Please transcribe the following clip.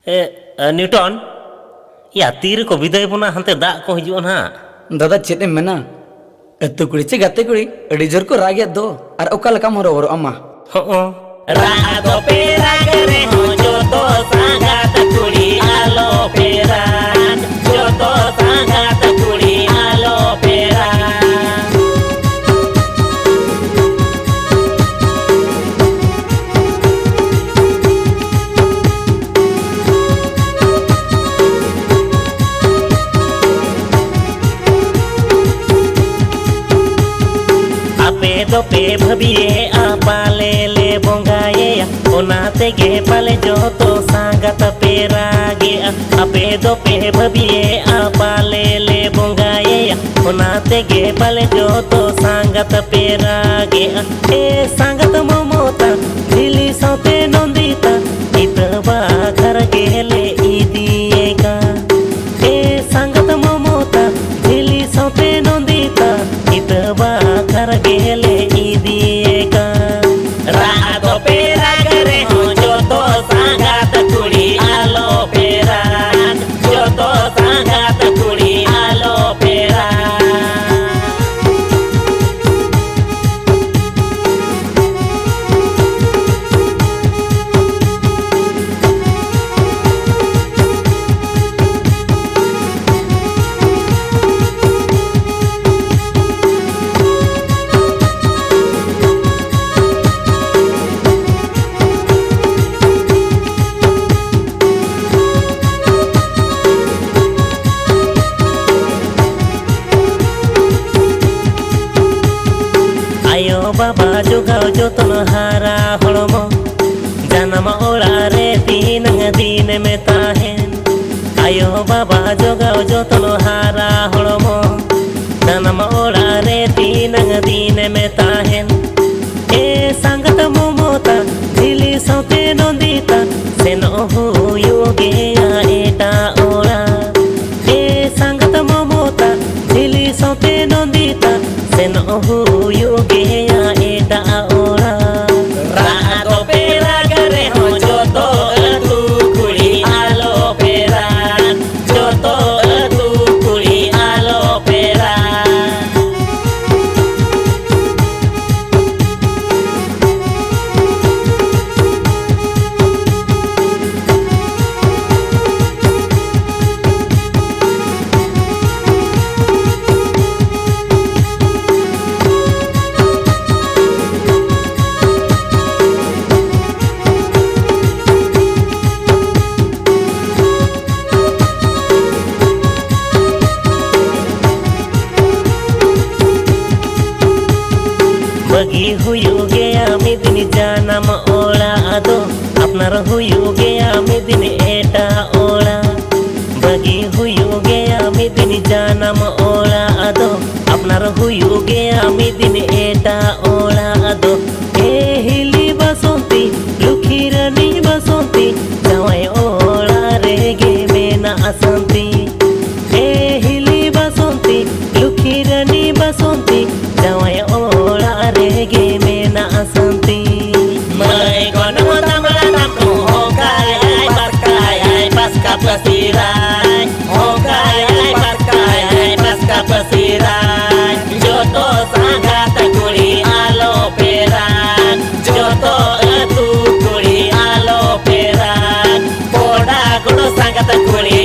Newton या तीर को विदाय बना हंते दाग को हिजुआ ना दादा चेत एम मेना अत्तु कुड़ी चे गाते कुड़ी अड़ी जोर को रागिया दो और ओका लकाम हरो हरो अम्मा हो रागो पेरा करे हो जो तो सांगात कुड़ी आलो पेरा जो तो सांगात कुड़ी आलो पेरा दो पे भबिए आपा ले बोंगाए ओनाते गे पाले जो तो सांगत पेरागे आपे दो पे भबिए आपा ले बोंगाए ओनाते गे पाले जो तो सांगत पेरागे ए सांगत मोमोता दिली सोते नंदीता इतबा घर गेले इदिएगा ए सांगत मोमोता दिली सोते नंदीता इतबा घर गेले इदिएगा रागो पेरा करे हो जो तो सांगात कुड़ी आलो पेरा जो तो सांगात कुड़ी आलो पेरा आयो बाबा जोगाओ जोतन हारा हड़मो जानम ओड़ा रे तीन दिन में ताहेन आयो बाबा जोगाओ जोतन हारा हड़मो जानम ओड़ा रे तीन दिन में ताहेन ए संगत मोमोता दिली सोते नंदीता सेन हुयुगे एटा ओड़ा ए संगत मोमोता दिली सोते नंदीता सेन हुयुगे एटा ओड़ा रागो पेरा करे हो जो तो तू कुड़ी आलो पेरा जो तो तू कुड़ी आलो पेरा बगी हुयुगे आमी दिन जानम ओड़ा आदो अपनार हुयुगे आमी दिन एटा ओड़ा बगी हुयुगे आमी दिन जानम ओड़ा आदो अपनार हुयुगे आमी दिन एटा ओड़ा आदो ए हिली बसंती लुखी रानी बसंती जावाय ओड़ा रेगे मेना असंती ए हिली बसंती लुखी रानी बसंती जावाय ओड़ा रेगे मेना असंती मैं कोन मोतमला तमको होकाय आई बरकाय आई पासका पसीराय होकाय आई बरकाय आई पासका पसीराय जो तो सांगात कुड़ी आलो पेरा जो तो तू कुड़ी आलो पेरा पोड़ा गुड़ो सांगात कुड़ी